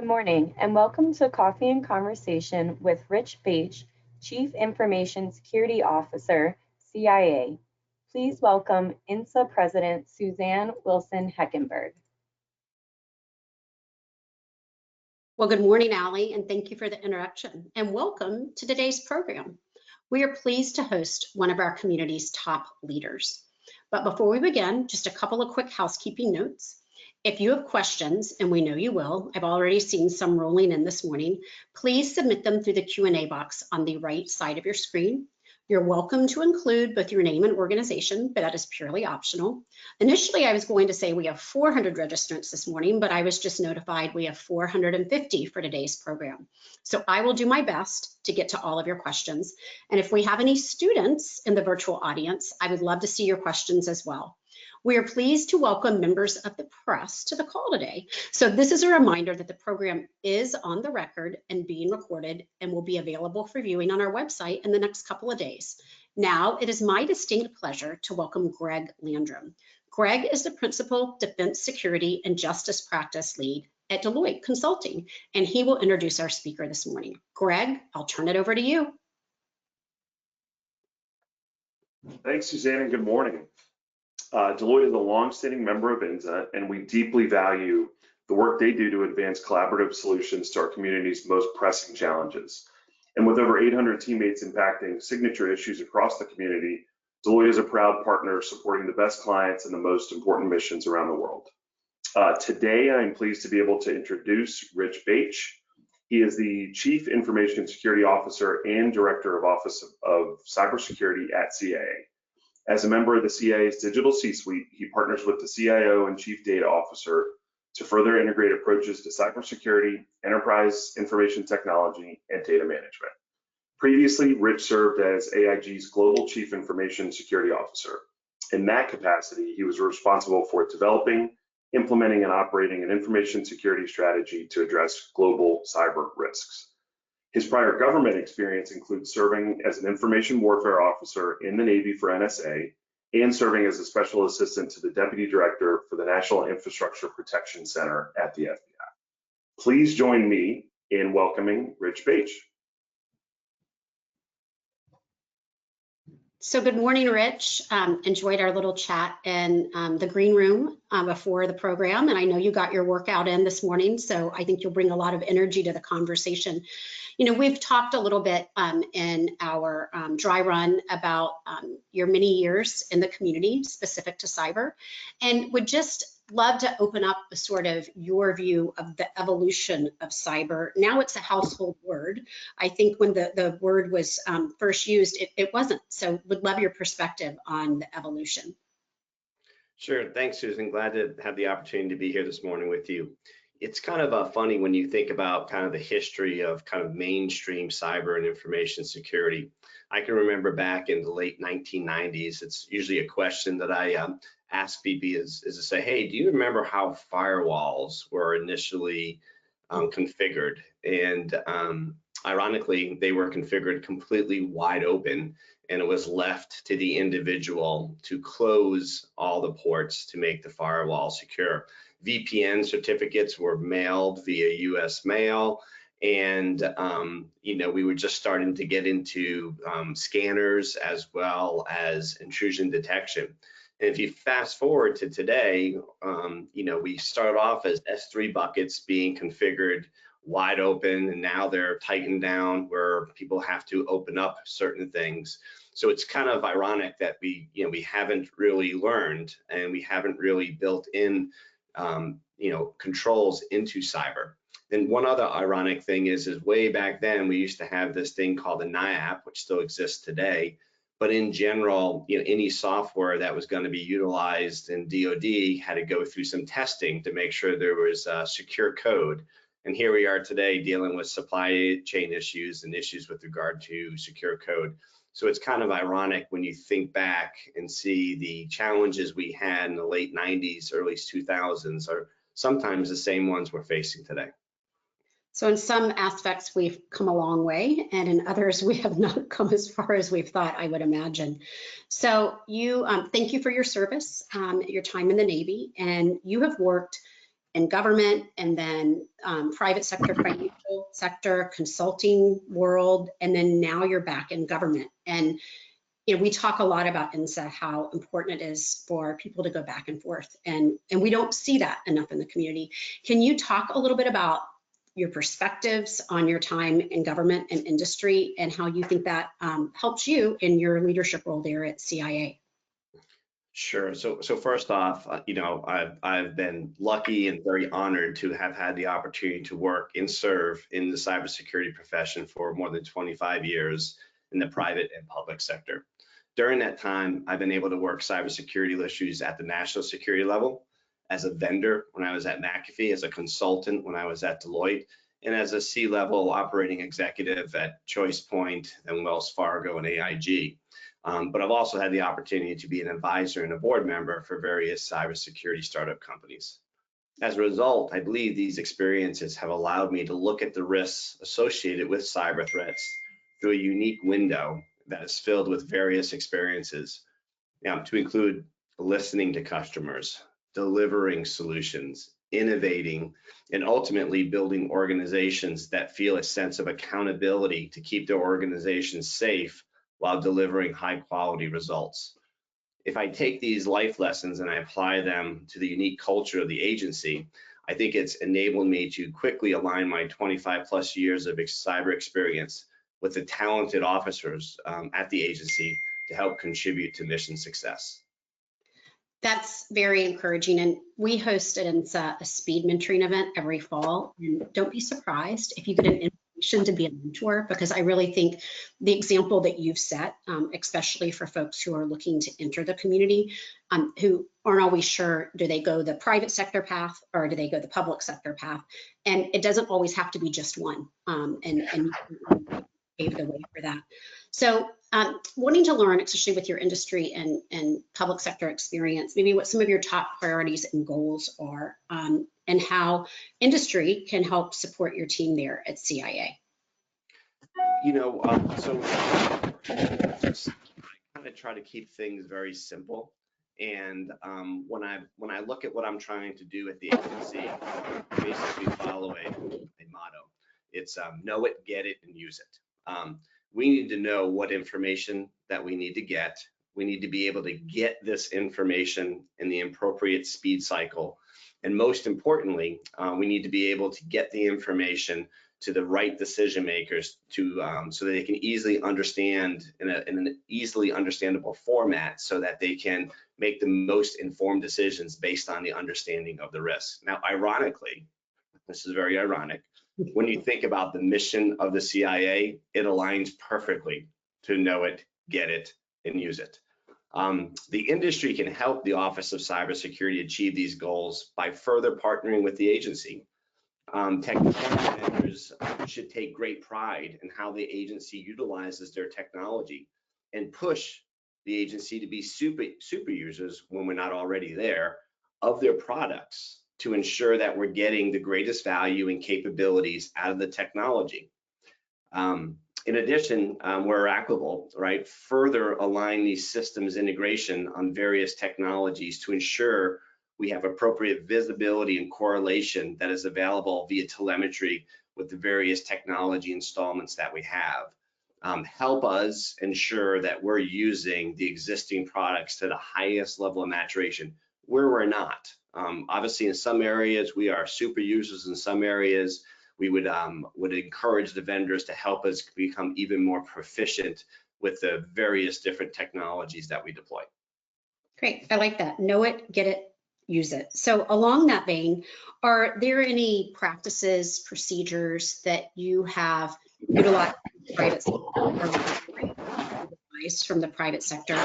Good morning and welcome to Coffee and Conversation with Rich Baich, Chief Information Security Officer, CIA. Please welcome INSA President Suzanne Wilson Heckenberg. Well, good morning, Allie, and thank you for the introduction and welcome to today's program. We are pleased to host one of our community's top leaders. But before we begin, just a couple of quick housekeeping notes. If you have questions, and we know you will, I've already seen some rolling in this morning, please submit them through the Q&A box on the right side of your screen. You're welcome to include both your name and organization, but that is purely optional. Initially, I was going to say we have 400 registrants this morning, but I was just notified we have 450 for today's program. So I will do my best to get to all of your questions. And if we have any students in the virtual audience, I would love to see your questions as well. We are pleased to welcome members of the press to the call today. So this is a reminder that the program is on the record and being recorded and will be available for viewing on our website in the next couple of days. Now, it is my distinct pleasure to welcome Greg Landrum. Greg is the Principal Defense Security and Justice Practice Lead at Deloitte Consulting, and he will introduce our speaker this morning. Greg, I'll turn it over to you. Thanks, Suzanne, and good morning. Deloitte is a long-standing member of INSA, and we deeply value the work they do to advance collaborative solutions to our community's most pressing challenges. And with over 800 teammates impacting signature issues across the community, Deloitte is a proud partner supporting the best clients and the most important missions around the world. Today, I'm pleased to be able to introduce Rich Baich. He is the Chief Information Security Officer and Director of Office of Cybersecurity at CIA. As a member of the CIA's digital C-suite, he partners with the CIO and Chief Data Officer to further integrate approaches to cybersecurity, enterprise information technology, and data management. Previously, Rich served as AIG's Global Chief Information Security Officer. In that capacity, he was responsible for developing, implementing, and operating an information security strategy to address global cyber risks. His prior government experience includes serving as an information warfare officer in the Navy for NSA and serving as a special assistant to the Deputy Director for the National Infrastructure Protection Center at the FBI. Please join me in welcoming Rich Baich. So good morning, Rich. Enjoyed our little chat in the green room before the program, and I know you got your workout in this morning, so I think you'll bring a lot of energy to the conversation. You know, we've talked a little bit in our dry run about your many years in the community specific to cyber, and would just love to open up sort of your view of the evolution of cyber. Now it's a household word. I think when the word was first used, it wasn't. So would love your perspective on the evolution. Sure, thanks, Susan. Glad to have the opportunity to be here this morning with you. It's kind of funny when you think about kind of the history of kind of mainstream cyber and information security. I can remember back in the late 1990s, it's usually a question that I ask people is to say, hey, do you remember how firewalls were initially configured? And ironically, they were configured completely wide open, and it was left to the individual to close all the ports to make the firewall secure. VPN certificates were mailed via US mail, and you know, we were just starting to get into scanners as well as intrusion detection. And if you fast forward to today, you know, we started off as S3 buckets being configured wide open, and now they're tightened down where people have to open up certain things. So it's kind of ironic that we haven't really learned, and we haven't really built in controls into cyber. And one other ironic thing is way back then we used to have this thing called the NIAP, which still exists today. But in general, any software that was going to be utilized in DoD had to go through some testing to make sure there was secure code. And here we are today dealing with supply chain issues and issues with regard to secure code. So it's kind of ironic when you think back and see the challenges we had in the late 90s, early 2000s are sometimes the same ones we're facing today. So in some aspects, we've come a long way, and in others, we have not come as far as we've thought, I would imagine. So you, thank you for your service, your time in the Navy, and you have worked in government, and then private sector, financial sector, consulting world, and then now you're back in government. And we talk a lot about INSA, how important it is for people to go back and forth, and we don't see that enough in the community. Can you talk a little bit about your perspectives on your time in government and industry, and how you think that helps you in your leadership role there at CIA? Sure. So first off, I've been lucky and very honored to have had the opportunity to work and serve in the cybersecurity profession for more than 25 years in the private and public sector. During that time, I've been able to work cybersecurity issues at the national security level, as a vendor when I was at McAfee, as a consultant when I was at Deloitte, and as a C-level operating executive at ChoicePoint and Wells Fargo and AIG. But I've also had the opportunity to be an advisor and a board member for various cybersecurity startup companies. As a result, I believe these experiences have allowed me to look at the risks associated with cyber threats through a unique window that is filled with various experiences, to include listening to customers, delivering solutions, innovating, and ultimately building organizations that feel a sense of accountability to keep their organizations safe while delivering high quality results. If I take these life lessons and I apply them to the unique culture of the agency, I think it's enabled me to quickly align my 25 plus years of cyber experience with the talented officers at the agency to help contribute to mission success. That's very encouraging. And we host at INSA a speed mentoring event every fall. And don't be surprised if you get an invitation to be a mentor, because I really think the example that you've set, especially for folks who are looking to enter the community, who aren't always sure, do they go the private sector path or do they go the public sector path? And it doesn't always have to be just one. And you pave the way for that. So wanting to learn, especially with your industry and public sector experience, maybe what some of your top priorities and goals are, and how industry can help support your team there at CIA. So I kind of try to keep things very simple. And when I look at what I'm trying to do at the agency, I basically follow a motto. It's know it, get it, and use it. We need to know what information that we need to get. We need to be able to get this information in the appropriate speed cycle. And most importantly, we need to be able to get the information to the right decision makers so that they can easily understand in an easily understandable format, so that they can make the most informed decisions based on the understanding of the risk. Now, ironically, this is very ironic, when you think about the mission of the CIA, it aligns perfectly to know it, get it, and use it. The industry can help the Office of Cybersecurity achieve these goals by further partnering with the agency. Technology vendors should take great pride in how the agency utilizes their technology and push the agency to be super users, when we're not already there, of their products, to ensure that we're getting the greatest value and capabilities out of the technology. In addition, where applicable, right, further align these systems integration on various technologies to ensure we have appropriate visibility and correlation that is available via telemetry with the various technology installments that we have. Help us ensure that we're using the existing products to the highest level of maturation where we're not. Obviously, in some areas, we are super users. In some areas, we would encourage the vendors to help us become even more proficient with the various different technologies that we deploy. Great, I like that. Know it, get it, use it. So along that vein, are there any practices, procedures that you have utilized in the private sector or advice from the private sector,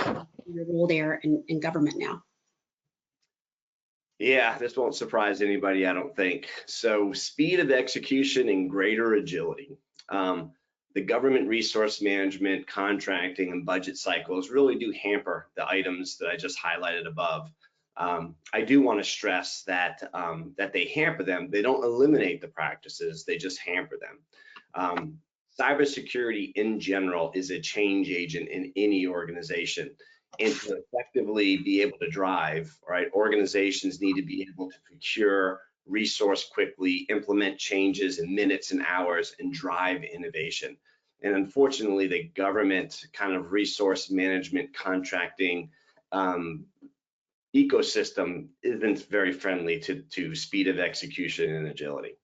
your role there in government now? Yeah, this won't surprise anybody, I don't think. So speed of execution and greater agility. The government resource management, contracting, and budget cycles really do hamper the items that I just highlighted above. I do want to stress that that they hamper them. They don't eliminate the practices, they just hamper them. Cybersecurity in general is a change agent in any organization. And to effectively be able to drive, right, organizations need to be able to procure resource quickly, implement changes in minutes and hours, and drive innovation. And unfortunately, the government kind of resource management contracting ecosystem isn't very friendly to speed of execution and agility.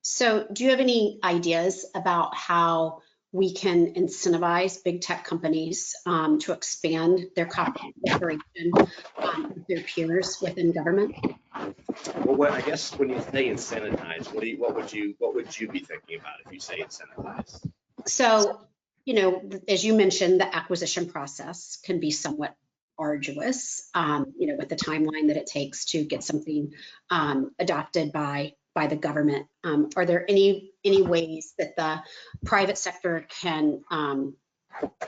So do you have any ideas about how we can incentivize big tech companies to expand their cooperation with their peers within government? Well, I guess when you say incentivize, what would you be thinking about if you say incentivize? So, you know, as you mentioned, the acquisition process can be somewhat arduous, you know, with the timeline that it takes to get something adopted by the government. Are there any ways that the private sector can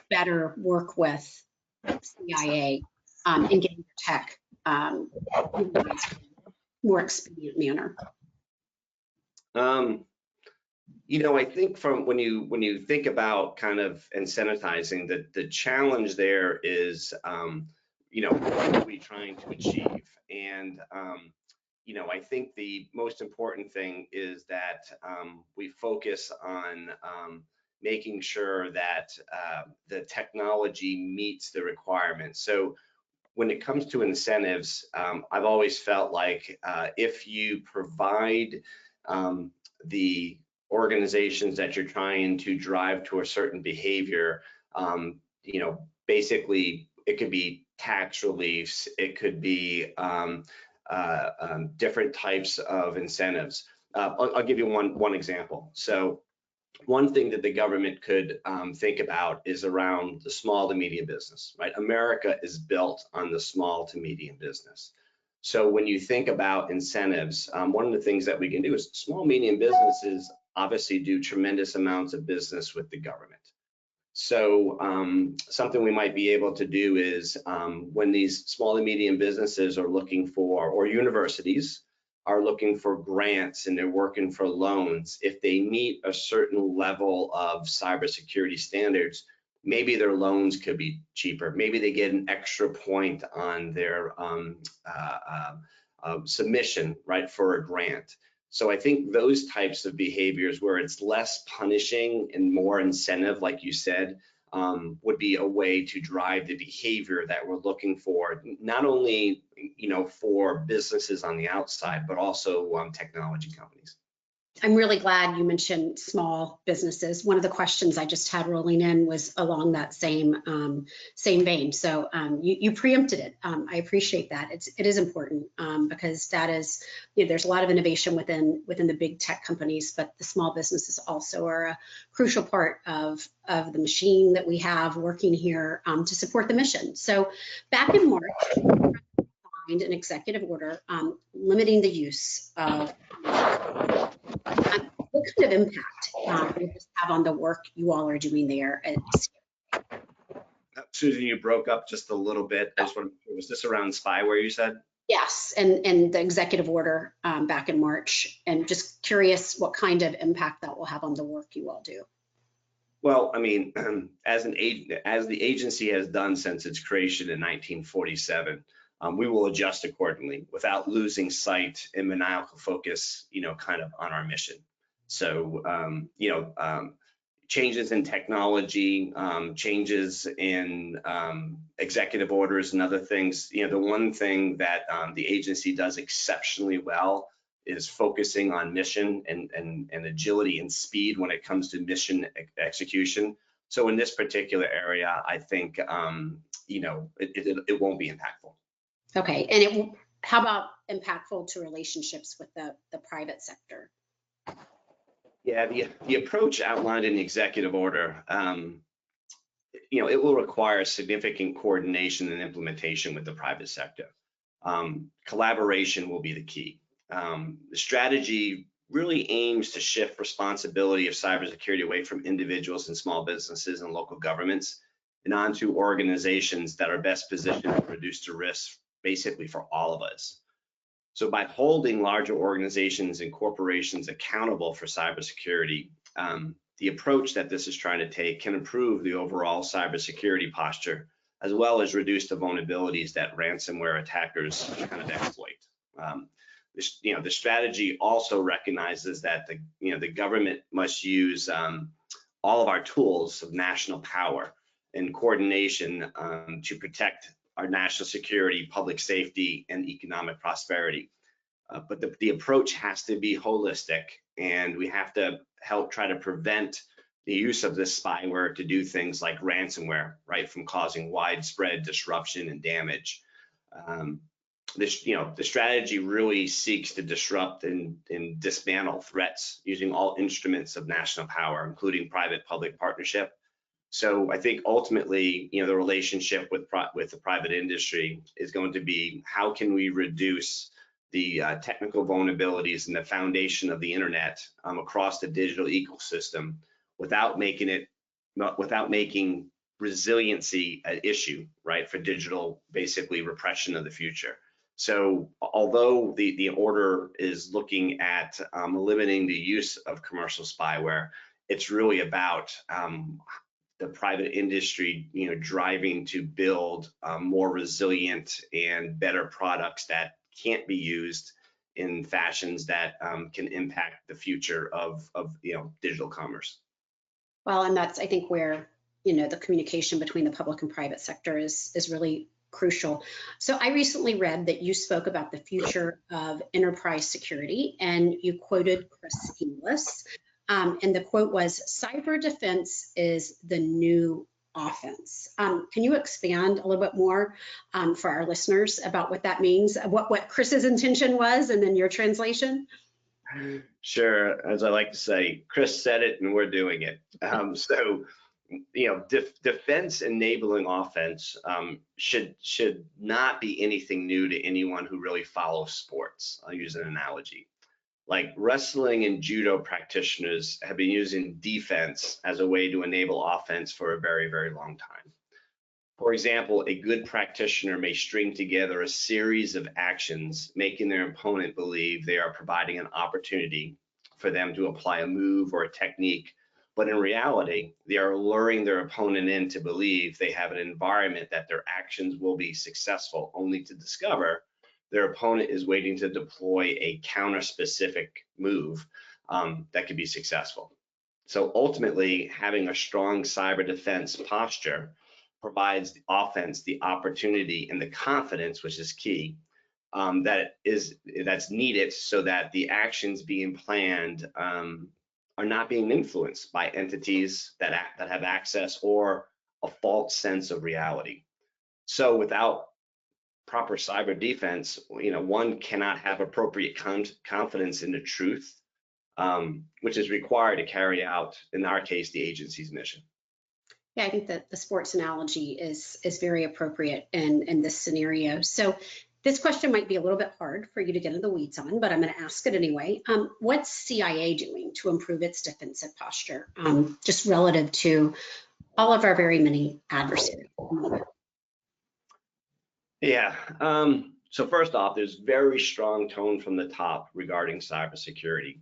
better work with CIA in getting the tech utilized in a more expedient manner? You know, I think from when you think about kind of incentivizing, the challenge there is, you know, what are we trying to achieve? And you know, I think the most important thing is that we focus on making sure that the technology meets the requirements. So when it comes to incentives, I've always felt like if you provide the organizations that you're trying to drive to a certain behavior, you know, basically it could be tax reliefs, it could be different types of incentives. I'll give you one example. So one thing that the government could think about is around the small to medium business, right? America is built on the small to medium business. So when you think about incentives, one of the things that we can do is small, medium businesses obviously do tremendous amounts of business with the government. So something we might be able to do is when these small and medium businesses are looking for, or universities are looking for grants and they're working for loans, if they meet a certain level of cybersecurity standards, maybe their loans could be cheaper. Maybe they get an extra point on their submission, right, for a grant. So I think those types of behaviors where it's less punishing and more incentive, like you said, would be a way to drive the behavior that we're looking for, not only, you know, for businesses on the outside, but also technology companies. I'm really glad you mentioned small businesses. One of the questions I just had rolling in was along that same vein. So you preempted it. I appreciate that. It is important because that is, you know, there's a lot of innovation within the big tech companies, but the small businesses also are a crucial part of the machine that we have working here to support the mission. So back in March, we signed an executive order limiting the use of what kind of impact will this have on the work you all are doing there at Susan, you broke up just a little bit. I just want to, was this around spyware you said? Yes, and the executive order back in March, and just curious what kind of impact that will have on the work you all do. Well, I mean, as the agency has done since its creation in 1947, we will adjust accordingly without losing sight and maniacal focus, you know, kind of on our mission. So, you know, changes in technology, changes in executive orders and other things. You know, the one thing that the agency does exceptionally well is focusing on mission and agility and speed when it comes to mission execution. So in this particular area, I think, you know, it won't be impactful. Okay, and how about impactful to relationships with the private sector? Yeah, the approach outlined in the executive order, you know, it will require significant coordination and implementation with the private sector. Collaboration will be the key. The strategy really aims to shift responsibility of cybersecurity away from individuals and small businesses and local governments and onto organizations that are best positioned to reduce the risk basically for all of us. So by holding larger organizations and corporations accountable for cybersecurity, the approach that this is trying to take can improve the overall cybersecurity posture, as well as reduce the vulnerabilities that ransomware attackers kind of exploit. The strategy also recognizes that the government must use all of our tools of national power and coordination to protect our national security, public safety, and economic prosperity. But the approach has to be holistic, and we have to help try to prevent the use of this spyware to do things like ransomware, right, from causing widespread disruption and damage. The strategy really seeks to disrupt and dismantle threats using all instruments of national power, including private-public partnership. So I think ultimately, the relationship with the private industry is going to be, how can we reduce the technical vulnerabilities in the foundation of the internet across the digital ecosystem without making resiliency an issue, right, for digital, basically, repression of the future. So although the order is looking at limiting the use of commercial spyware, it's really about the private industry, driving to build more resilient and better products that can't be used in fashions that can impact the future of digital commerce. Well, and that's, I think, where the communication between the public and private sector is really crucial. So I recently read that you spoke about the future of enterprise security, and you quoted Chris Inglis, and the quote was, "Cyber defense is the new offense." Can you expand a little bit more for our listeners about what that means, what Chris's intention was, and then your translation? Sure. As I like to say, Chris said it and we're doing it. Defense enabling offense should not be anything new to anyone who really follows sports. I'll use an analogy. Like wrestling and judo practitioners have been using defense as a way to enable offense for a very, very long time. For example, a good practitioner may string together a series of actions, making their opponent believe they are providing an opportunity for them to apply a move or a technique. But in reality, they are luring their opponent in to believe they have an environment that their actions will be successful, only to discover their opponent is waiting to deploy a counter-specific move that could be successful. So ultimately, having a strong cyber defense posture provides the offense the opportunity and the confidence, which is key, that's needed so that the actions being planned are not being influenced by entities that have access or a false sense of reality. So without proper cyber defense, one cannot have appropriate confidence in the truth, which is required to carry out, in our case, the agency's mission. Yeah, I think that the sports analogy is very appropriate in this scenario. So this question might be a little bit hard for you to get into the weeds on, but I'm going to ask it anyway. What's CIA doing to improve its defensive posture, just relative to all of our very many adversaries? Yeah. So first off, there's very strong tone from the top regarding cybersecurity.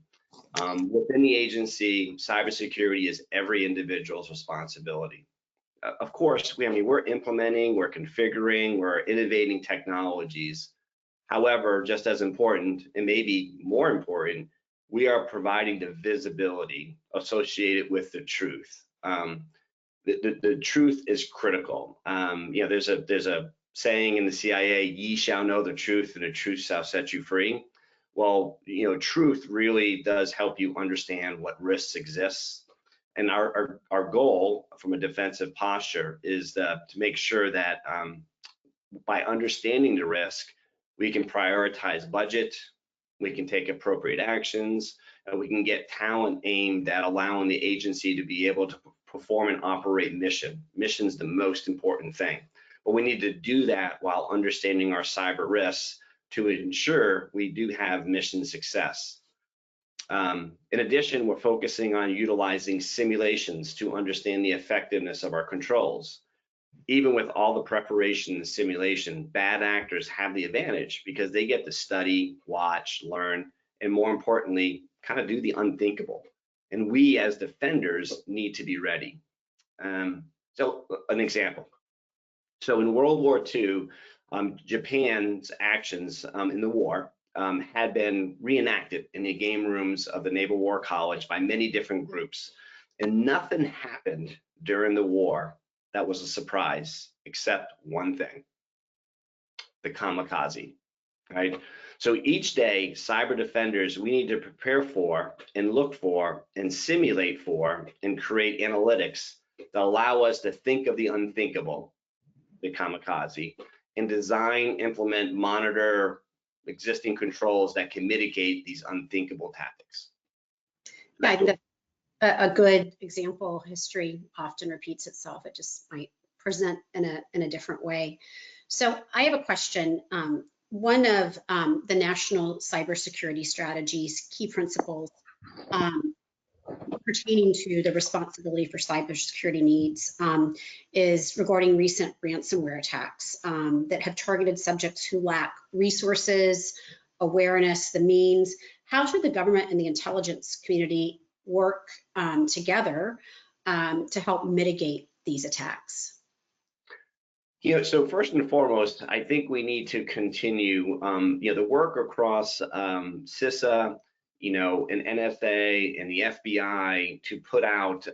Within the agency, cybersecurity is every individual's responsibility. Of course, we're implementing, we're configuring, we're innovating technologies. However, just as important, and maybe more important, we are providing the visibility associated with the truth. The truth is critical. There's a saying in the CIA, "Ye shall know the truth, and the truth shall set you free." Well, truth really does help you understand what risks exist. And our goal from a defensive posture is to make sure that by understanding the risk, we can prioritize budget, we can take appropriate actions, and we can get talent aimed at allowing the agency to be able to perform and operate mission. Mission's the most important thing. But we need to do that while understanding our cyber risks to ensure we do have mission success. In addition, we're focusing on utilizing simulations to understand the effectiveness of our controls. Even with all the preparation and simulation, bad actors have the advantage because they get to study, watch, learn, and more importantly, kind of do the unthinkable. And we as defenders need to be ready. So an example. So in World War II, Japan's actions in the war had been reenacted in the game rooms of the Naval War College by many different groups. And nothing happened during the war that was a surprise, except one thing: the kamikaze, right? So each day, cyber defenders, we need to prepare for and look for and simulate for and create analytics that allow us to think of the unthinkable, the kamikaze, and design, implement, monitor existing controls that can mitigate these unthinkable tactics. Yeah, I think that's a good example. History often repeats itself. It just might present in a different way. So I have a question. One of the national cybersecurity strategy's key principles pertaining to the responsibility for cybersecurity needs is regarding recent ransomware attacks that have targeted subjects who lack resources, awareness, the means. How should the government and the intelligence community work together to help mitigate these attacks? So first and foremost, I think we need to continue, the work across CISA, and NSA and the FBI to put out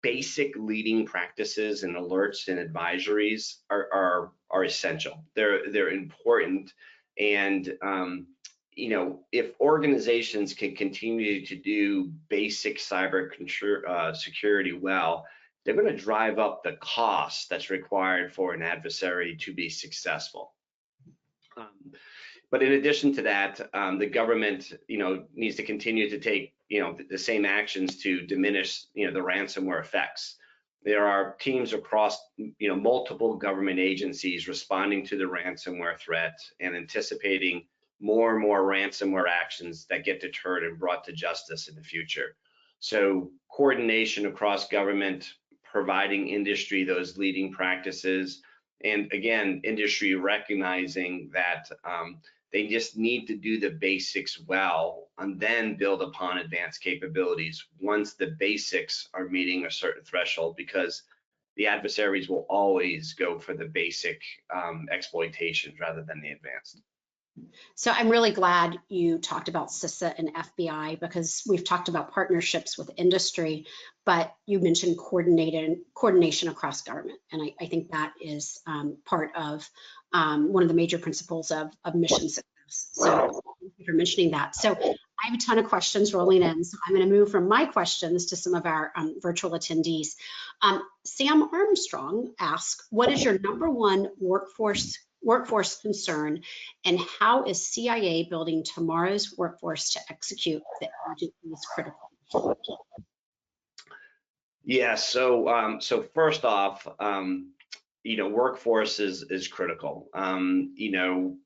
basic leading practices and alerts and advisories are essential. They're important, and if organizations can continue to do basic cyber security well, they're going to drive up the cost that's required for an adversary to be successful. But in addition to that, the government, needs to continue to take, the same actions to diminish, the ransomware effects. There are teams across, multiple government agencies responding to the ransomware threat and anticipating more and more ransomware actions that get deterred and brought to justice in the future. So coordination across government, providing industry those leading practices, and again, industry recognizing that they just need to do the basics well and then build upon advanced capabilities once the basics are meeting a certain threshold, because the adversaries will always go for the basic exploitations rather than the advanced. So I'm really glad you talked about CISA and FBI, because we've talked about partnerships with industry, but you mentioned coordination across government. And I think that is part of one of the major principles of mission success. So thank you for mentioning that. So I have a ton of questions rolling in. So I'm going to move from my questions to some of our virtual attendees. Sam Armstrong asks, what is your #1 workforce concern, and how is CIA building tomorrow's workforce to execute the agency's critical? Yeah, so first off, workforce is critical.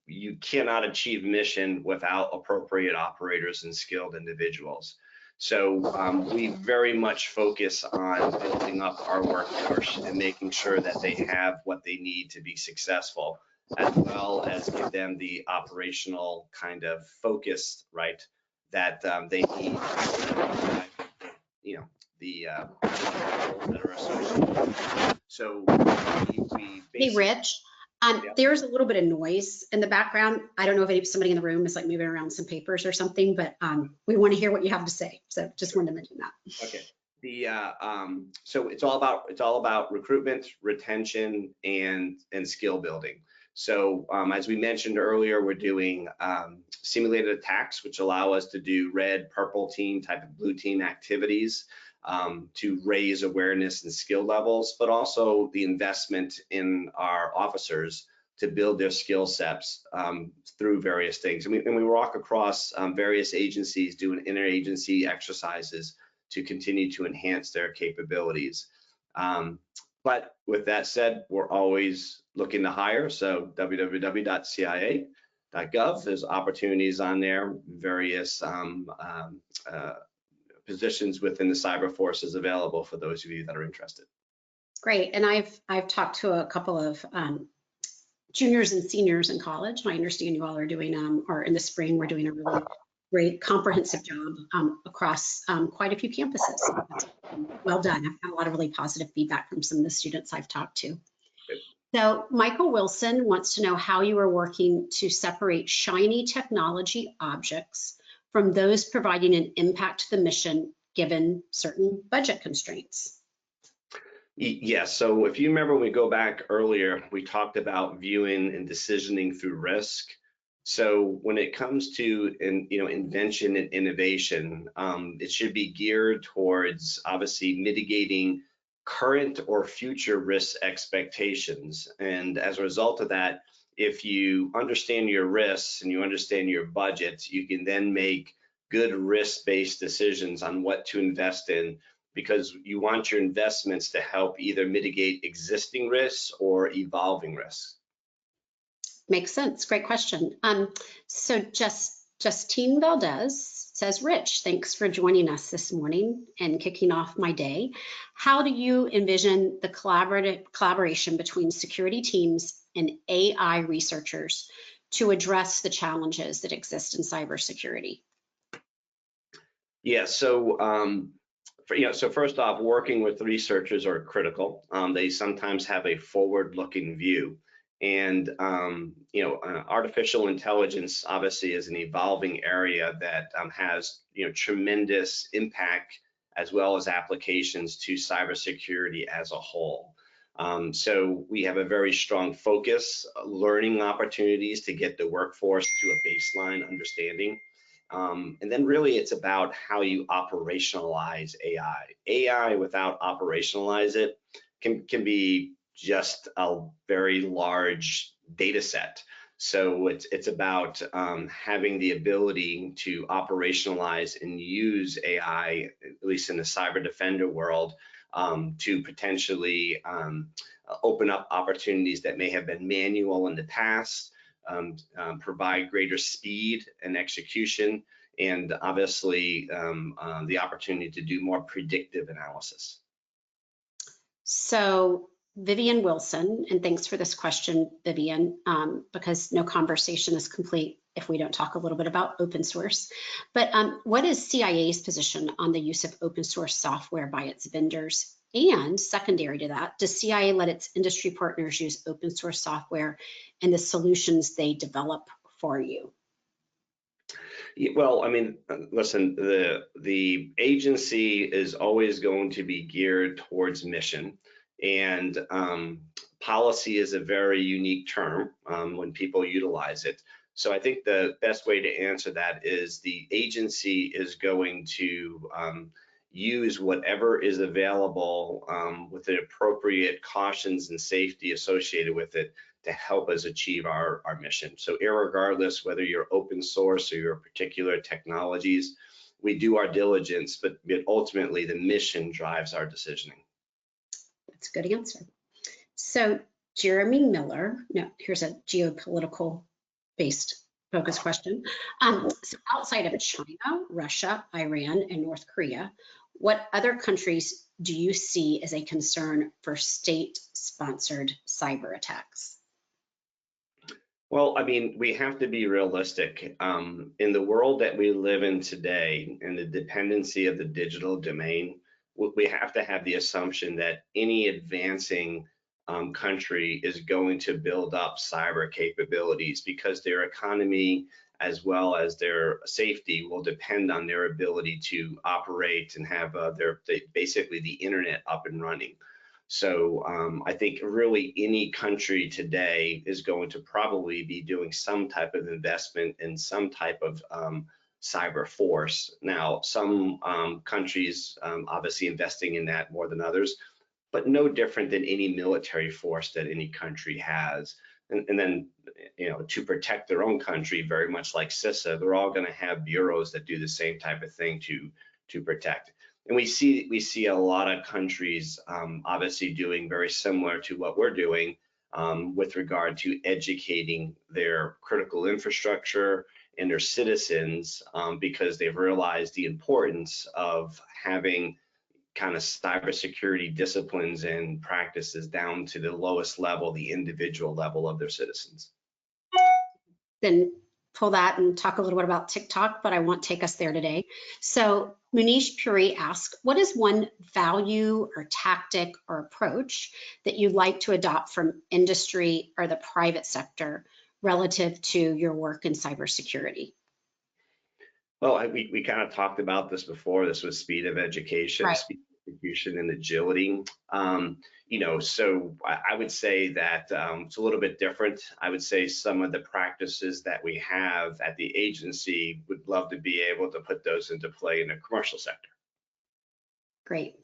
You cannot achieve mission without appropriate operators and skilled individuals. So we very much focus on building up our workforce and making sure that they have what they need to be successful, as well as give them the operational kind of focus, right, that they need, the that are associated. So we Hey, Rich, there's a little bit of noise in the background. I don't know if somebody in the room is like moving around some papers or something, but we want to hear what you have to say. So just wanted to mention that. Okay. So it's all about recruitment, retention, and skill building. So as we mentioned earlier, we're doing simulated attacks, which allow us to do red, purple team type of blue team activities to raise awareness and skill levels, but also the investment in our officers to build their skill sets through various things. And we walk across various agencies doing interagency exercises to continue to enhance their capabilities. But with that said, we're always looking to hire. So www.cia.gov, there's opportunities on there, various positions within the cyber forces available for those of you that are interested. Great, and I've talked to a couple of juniors and seniors in college. I understand you all are doing, or in the spring, we're doing a really great comprehensive job across quite a few campuses. Well done. I've got a lot of really positive feedback from some of the students I've talked to. So Michael Wilson wants to know how you are working to separate shiny technology objects from those providing an impact to the mission given certain budget constraints. Yes, so if you remember when we go back earlier, we talked about viewing and decisioning through risk. So when it comes to invention and innovation, it should be geared towards obviously mitigating current or future risk expectations. And as a result of that, if you understand your risks and you understand your budget, you can then make good risk-based decisions on what to invest in, because you want your investments to help either mitigate existing risks or evolving risks. Makes sense. Great question. So Justine Valdez says, Rich, thanks for joining us this morning and kicking off my day. How do you envision the collaboration between security teams and AI researchers to address the challenges that exist in cybersecurity? Yeah, so so first off, working with researchers are critical. They sometimes have a forward-looking view. And artificial intelligence obviously is an evolving area that has tremendous impact as well as applications to cybersecurity as a whole. So we have a very strong focus, learning opportunities to get the workforce to a baseline understanding. And then really it's about how you operationalize AI. AI without operationalize it can be just a very large data set. So it's about having the ability to operationalize and use AI, at least in the cyber defender world, to potentially open up opportunities that may have been manual in the past, provide greater speed and execution, and obviously the opportunity to do more predictive analysis. So Vivian Wilson, and thanks for this question, Vivian, because no conversation is complete if we don't talk a little bit about open source. But what is CIA's position on the use of open source software by its vendors? And secondary to that, does CIA let its industry partners use open source software and the solutions they develop for you? Well, I mean, listen, the agency is always going to be geared towards mission, and policy is a very unique term when people utilize it. So I think the best way to answer that is the agency is going to use whatever is available with the appropriate cautions and safety associated with it to help us achieve our mission. So irregardless whether you're open source or your particular technologies, we do our diligence, but ultimately the mission drives our decisioning. That's a good answer. So Jeremy Miller, no, here's a geopolitical based focus question. So outside of China, Russia, Iran, and North Korea, what other countries do you see as a concern for state-sponsored cyber attacks? Well, I mean, we have to be realistic. In the world that we live in today and the dependency of the digital domain, we have to have the assumption that any advancing country is going to build up cyber capabilities, because their economy as well as their safety will depend on their ability to operate and have basically the internet up and running. So I think really any country today is going to probably be doing some type of investment in some type of cyber force. Now, some countries obviously investing in that more than others, but no different than any military force that any country has. And then, to protect their own country, very much like CISA, they're all going to have bureaus that do the same type of thing to protect. And we see a lot of countries obviously doing very similar to what we're doing with regard to educating their critical infrastructure and their citizens because they've realized the importance of having kind of cybersecurity disciplines and practices down to the lowest level, the individual level of their citizens. Then pull that and talk a little bit about TikTok, but I won't take us there today. So Munish Puri asks, what is one value or tactic or approach that you'd like to adopt from industry or the private sector relative to your work in cybersecurity? Well, we kind of talked about this before. This was speed of education, Right. speed of execution, and agility. So I would say that it's a little bit different. I would say some of the practices that we have at the agency would love to be able to put those into play in the commercial sector. Great.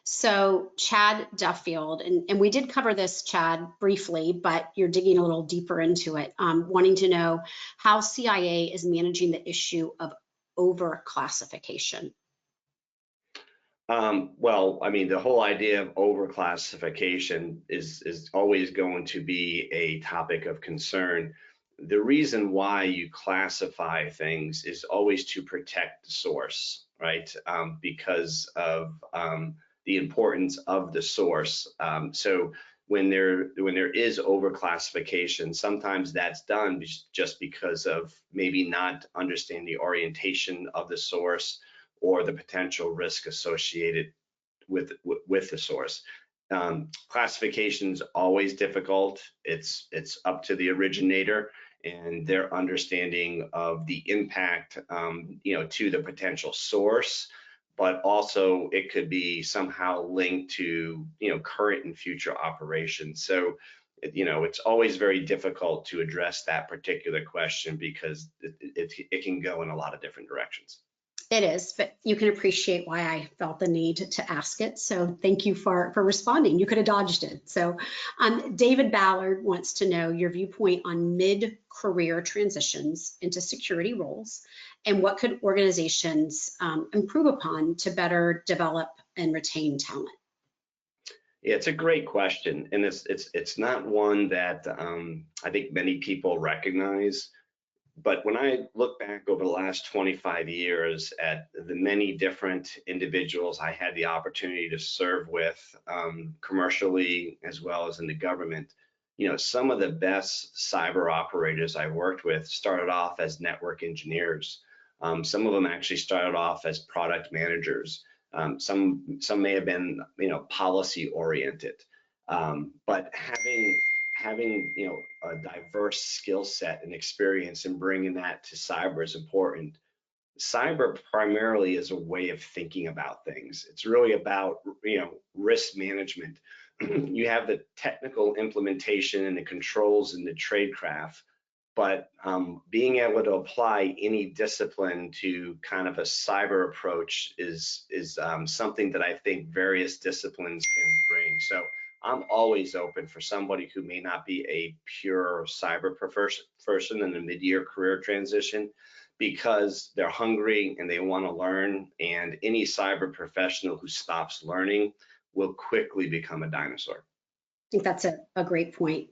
So Chad Duffield, and we did cover this, Chad, briefly, but you're digging a little deeper into it, wanting to know how CIA is managing the issue of overclassification. Well, I mean, the whole idea of overclassification is always going to be a topic of concern. The reason why you classify things is always to protect the source, right? Because of the importance of the source. So when there is overclassification, sometimes that's done just because of maybe not understanding the orientation of the source or the potential risk associated with the source. Classification is always difficult. It's up to the originator and their understanding of the impact, to the potential source, but also it could be somehow linked to, current and future operations. So, it's always very difficult to address that particular question because it can go in a lot of different directions. It is, but you can appreciate why I felt the need to ask it. So thank you for responding. You could have dodged it. So David Ballard wants to know your viewpoint on mid-career transitions into security roles and what could organizations improve upon to better develop and retain talent? Yeah, it's a great question, and it's not one that I think many people recognize. But when I look back over the last 25 years at the many different individuals I had the opportunity to serve with commercially as well as in the government, some of the best cyber operators I worked with started off as network engineers. Some of them actually started off as product managers. Some may have been, policy oriented. But having a diverse skill set and experience and bringing that to cyber is important. Cyber primarily is a way of thinking about things. It's really about risk management. You have the technical implementation and the controls and the tradecraft, but being able to apply any discipline to kind of a cyber approach is something that I think various disciplines can bring. So I'm always open for somebody who may not be a pure cyber person in the mid-year career transition because they're hungry and they want to learn. And any cyber professional who stops learning will quickly become a dinosaur. I think that's a great point.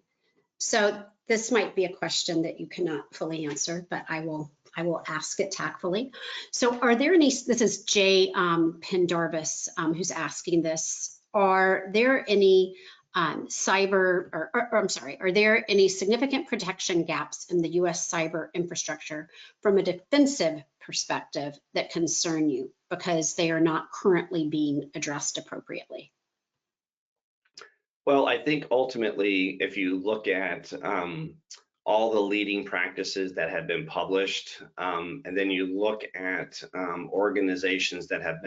So this might be a question that you cannot fully answer, but I will ask it tactfully. So are there any, this is Jay Pendarvis who's asking this, are there any are there any significant protection gaps in the US cyber infrastructure from a defensive perspective that concern you because they are not currently being addressed appropriately? Well, I think ultimately, if you look at all the leading practices that have been published, and then you look at organizations that have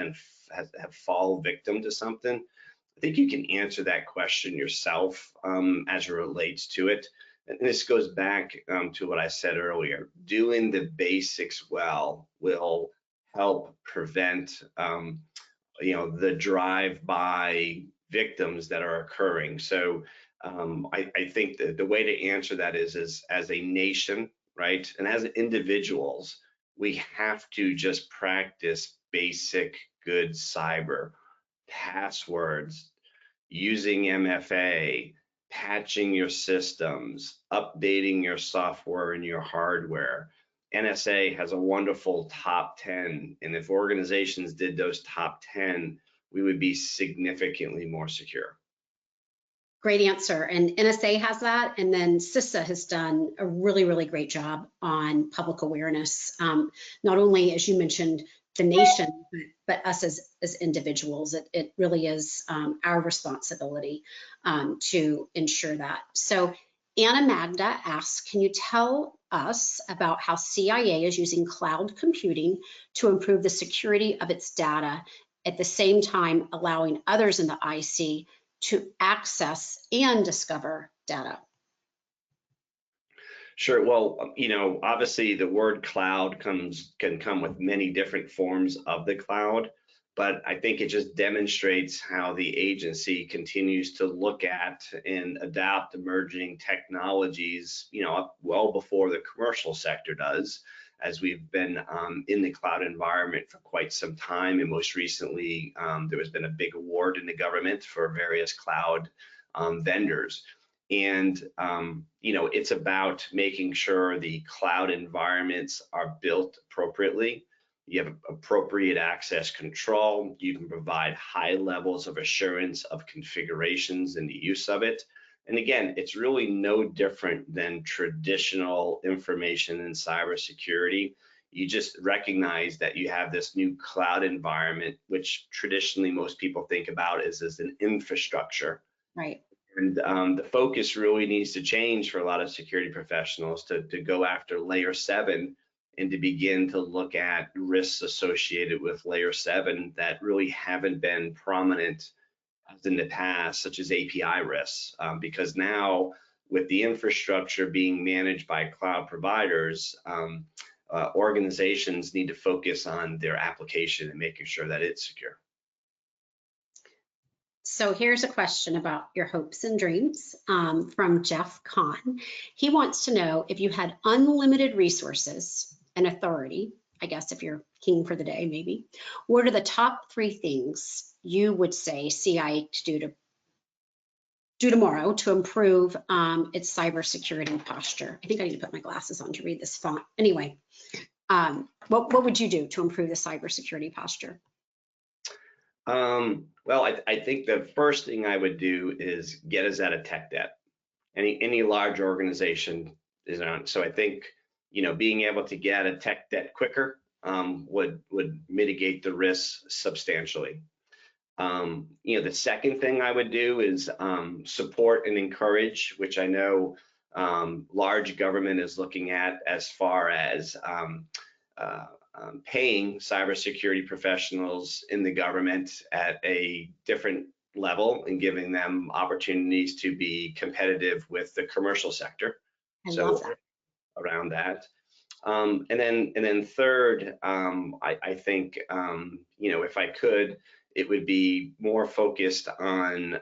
fallen victim to something, I think you can answer that question yourself as it relates to it. And this goes back to what I said earlier. Doing the basics well will help prevent, the drive-by victims that are occurring. So I think that the way to answer that is as a nation, right? And as individuals, we have to just practice basic good cyber, passwords, using MFA, patching your systems, updating your software and your hardware. NSA has a wonderful top 10, and if organizations did those top 10, we would be significantly more secure. Great answer. And NSA has that. And then CISA has done a really, really great job on public awareness. Not only, as you mentioned, the nation, but us as individuals. It really is our responsibility to ensure that. So Anna Magda asks, can you tell us about how CIA is using cloud computing to improve the security of its data, at the same time allowing others in the IC to access and discover data? Sure. Well, obviously the word cloud can come with many different forms of the cloud, but I think it just demonstrates how the agency continues to look at and adopt emerging technologies, well before the commercial sector does, as we've been in the cloud environment for quite some time. And most recently, there has been a big award in the government for various cloud vendors. And, it's about making sure the cloud environments are built appropriately. You have appropriate access control. You can provide high levels of assurance of configurations and the use of it. And again, it's really no different than traditional information and cybersecurity. You just recognize that you have this new cloud environment, which traditionally most people think about as an infrastructure. Right. And the focus really needs to change for a lot of security professionals to go after layer 7 and to begin to look at risks associated with layer 7 that really haven't been prominent as in the past, such as API risks, because now with the infrastructure being managed by cloud providers, organizations need to focus on their application and making sure that it's secure. So here's a question about your hopes and dreams from Jeff Kahn. He wants to know, if you had unlimited resources and authority, I guess if you're king for the day, maybe, what are the top 3 things you would say CIA to do tomorrow to improve its cybersecurity posture? I think I need to put my glasses on to read this font. Anyway, what would you do to improve the cybersecurity posture? Well, I think the first thing I would do is get us out of tech debt. Any large organization is on. So I think, being able to get out of tech debt quicker would mitigate the risks substantially. The second thing I would do is support and encourage, which I know large government is looking at as far as paying cybersecurity professionals in the government at a different level and giving them opportunities to be competitive with the commercial sector. I love that. Around that. And then third, I think, if I could, it would be more focused on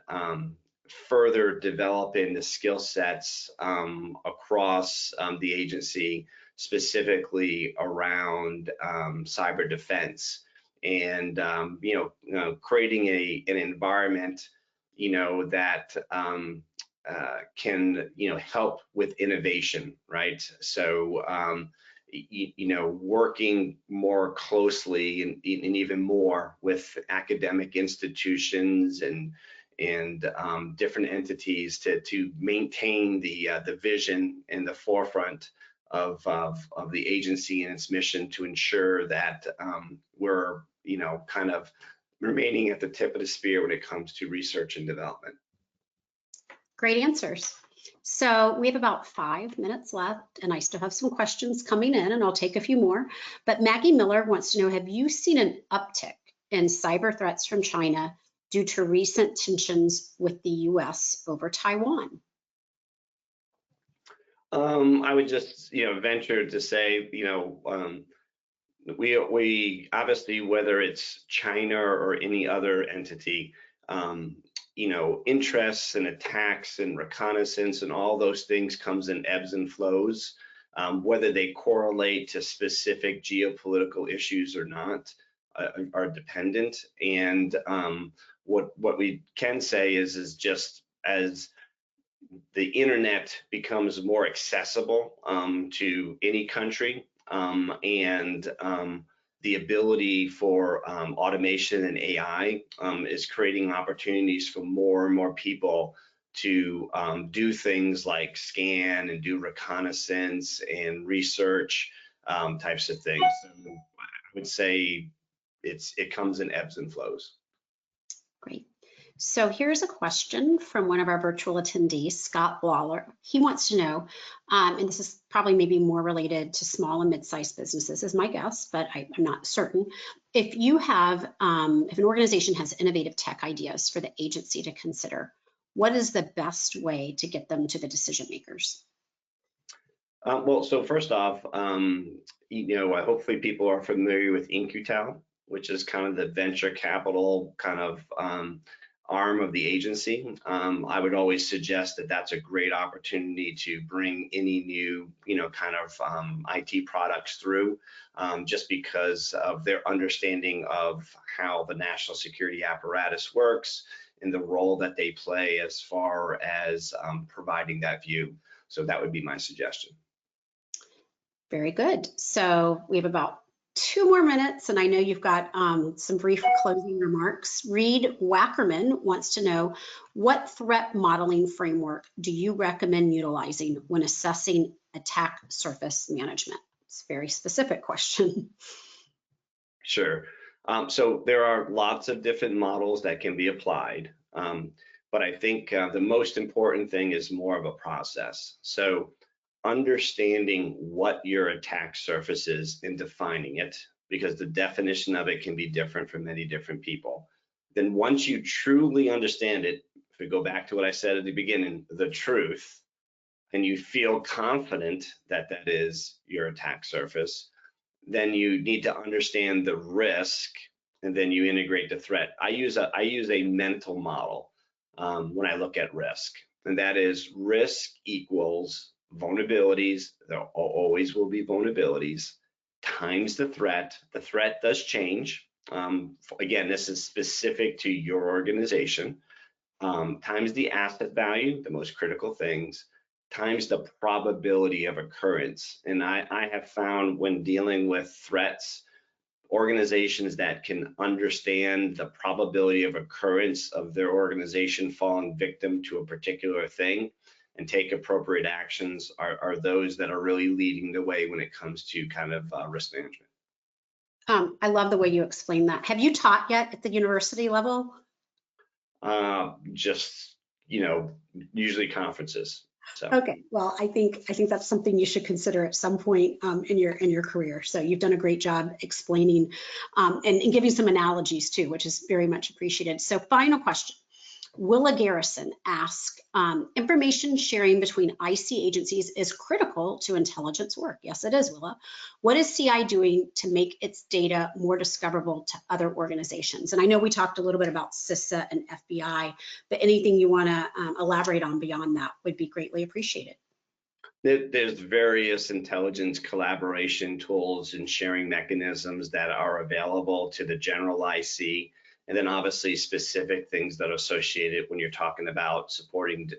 further developing the skill sets across the agency, specifically around cyber defense, and creating an environment that can help with innovation, right? So working more closely and even more with academic institutions and different entities to maintain the vision in the forefront of the agency and its mission, to ensure that we're kind of remaining at the tip of the spear when it comes to research and development. Great answers. So we have about 5 minutes left, and I still have some questions coming in, and I'll take a few more. But Maggie Miller wants to know, have you seen an uptick in cyber threats from China due to recent tensions with the US over Taiwan? I would just, venture to say, we obviously, whether it's China or any other entity, interests and attacks and reconnaissance and all those things comes in ebbs and flows, whether they correlate to specific geopolitical issues or not, are dependent. And what we can say is just as the internet becomes more accessible to any country, and the ability for automation and AI is creating opportunities for more and more people to do things like scan and do reconnaissance and research types of things. So I would say it comes in ebbs and flows. Great. So here's a question from one of our virtual attendees, Scott Waller. He wants to know, and this is probably maybe more related to small and mid-sized businesses is my guess, but I'm not certain. If you have, if an organization has innovative tech ideas for the agency to consider, what is the best way to get them to the decision makers? Well, so first off, hopefully people are familiar with InQtel, which is kind of the venture capital kind of arm of the agency. I would always suggest that that's a great opportunity to bring any new, kind of IT products through, just because of their understanding of how the national security apparatus works and the role that they play as far as providing that view. So that would be my suggestion. Very good. So we have about 2 more minutes, and I know you've got some brief closing remarks. Reed Wackerman wants to know, what threat modeling framework do you recommend utilizing when assessing attack surface management? It's a very specific question. Sure. So there are lots of different models that can be applied, but I think the most important thing is more of a process. So understanding what your attack surface is and defining it, because the definition of it can be different for many different people. Then once you truly understand it, if we go back to what I said at the beginning, the truth, and you feel confident that that is your attack surface, then you need to understand the risk, and then you integrate the threat. I use a mental model when I look at risk, and that is risk equals vulnerabilities. There always will be vulnerabilities times the threat. The threat does change. Again, this is specific to your organization. Times the asset value, the most critical things, times the probability of occurrence. And I have found when dealing with threats, organizations that can understand the probability of occurrence of their organization falling victim to a particular thing and take appropriate actions are those that are really leading the way when it comes to kind of risk management. I love the way you explain that. Have you taught yet at the university level? Just, usually conferences. So. Okay, well, I think that's something you should consider at some point in your career. So you've done a great job explaining and giving some analogies too, which is very much appreciated. So final question. Willa Garrison asks, information sharing between IC agencies is critical to intelligence work. Yes, it is, Willa. What is CI doing to make its data more discoverable to other organizations? And I know we talked a little bit about CISA and FBI, but anything you want to elaborate on beyond that would be greatly appreciated. There's various intelligence collaboration tools and sharing mechanisms that are available to the general IC. And then obviously specific things that are associated when you're talking about supporting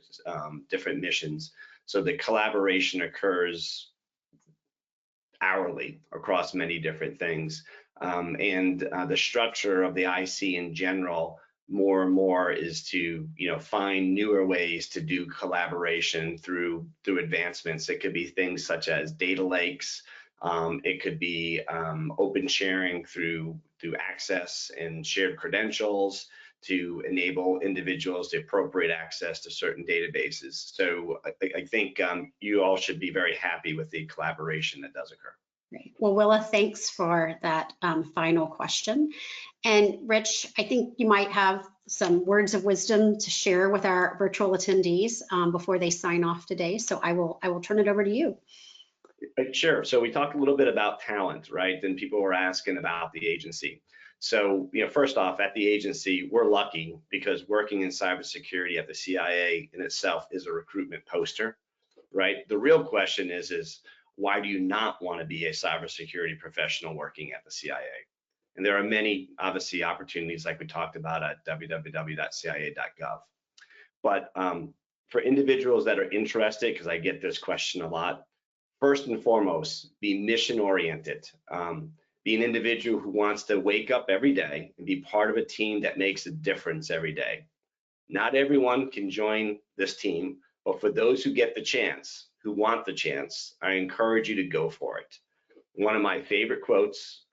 different missions. So the collaboration occurs hourly across many different things. And the structure of the IC in general, more and more is to find newer ways to do collaboration through advancements. It could be things such as data lakes. It could be open sharing through access and shared credentials to enable individuals the appropriate access to certain databases. So I think you all should be very happy with the collaboration that does occur. Great. Well, Willa, thanks for that final question. And Rich, I think you might have some words of wisdom to share with our virtual attendees before they sign off today. So I will turn it over to you. Sure. So we talked a little bit about talent, right? And people were asking about the agency. So, first off, at the agency, we're lucky because working in cybersecurity at the CIA in itself is a recruitment poster, right? The real question is why do you not want to be a cybersecurity professional working at the CIA? And there are many, obviously, opportunities like we talked about at www.cia.gov. But for individuals that are interested, because I get this question a lot, first and foremost, be mission oriented. Be an individual who wants to wake up every day and be part of a team that makes a difference every day. Not everyone can join this team, but for those who get the chance, who want the chance, I encourage you to go for it. One of my favorite quotes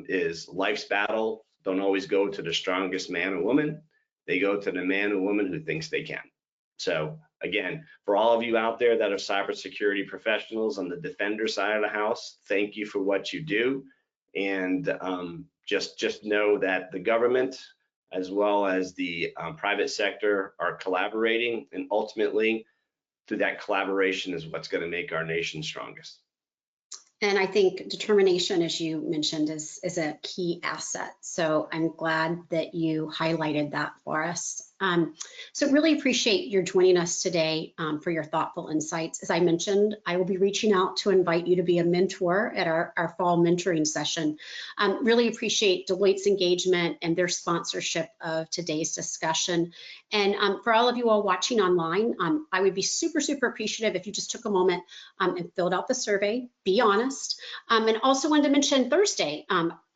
is, life's battle don't always go to the strongest man or woman. They go to the man or woman who thinks they can. So again, for all of you out there that are cybersecurity professionals on the defender side of the house, thank you for what you do. And just know that the government, as well as the private sector, are collaborating, and ultimately through that collaboration is what's going to make our nation strongest. And I think determination, as you mentioned, is a key asset. So I'm glad that you highlighted that for us. So really appreciate your joining us today for your thoughtful insights. As I mentioned, I will be reaching out to invite you to be a mentor at our fall mentoring session. Really appreciate Deloitte's engagement and their sponsorship of today's discussion. And for all of you all watching online, I would be super, super appreciative if you just took a moment and filled out the survey, be honest. And also wanted to mention Thursday,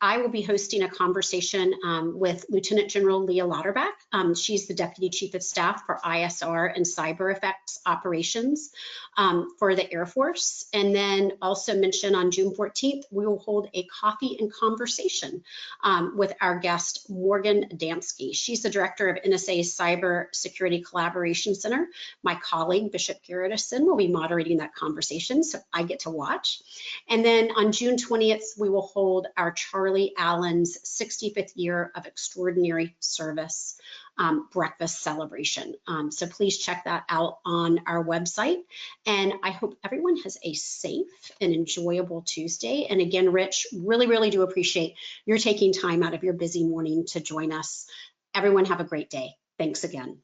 I will be hosting a conversation with Lieutenant General Leah Lauterbach. She's the Deputy Chief of Staff for ISR and Cyber Effects Operations for the Air Force. And then also mention on June 14th, we will hold a coffee and conversation with our guest, Morgan Damsky. She's the Director of NSA's Cyber Security Collaboration Center. My colleague, Bishop Garretison, will be moderating that conversation, so I get to watch. And then on June 20th, we will hold our Charlie Allen's 65th year of extraordinary service breakfast celebration. So please check that out on our website. And I hope everyone has a safe and enjoyable Tuesday. And again, Rich, really, really do appreciate your taking time out of your busy morning to join us. Everyone have a great day. Thanks again.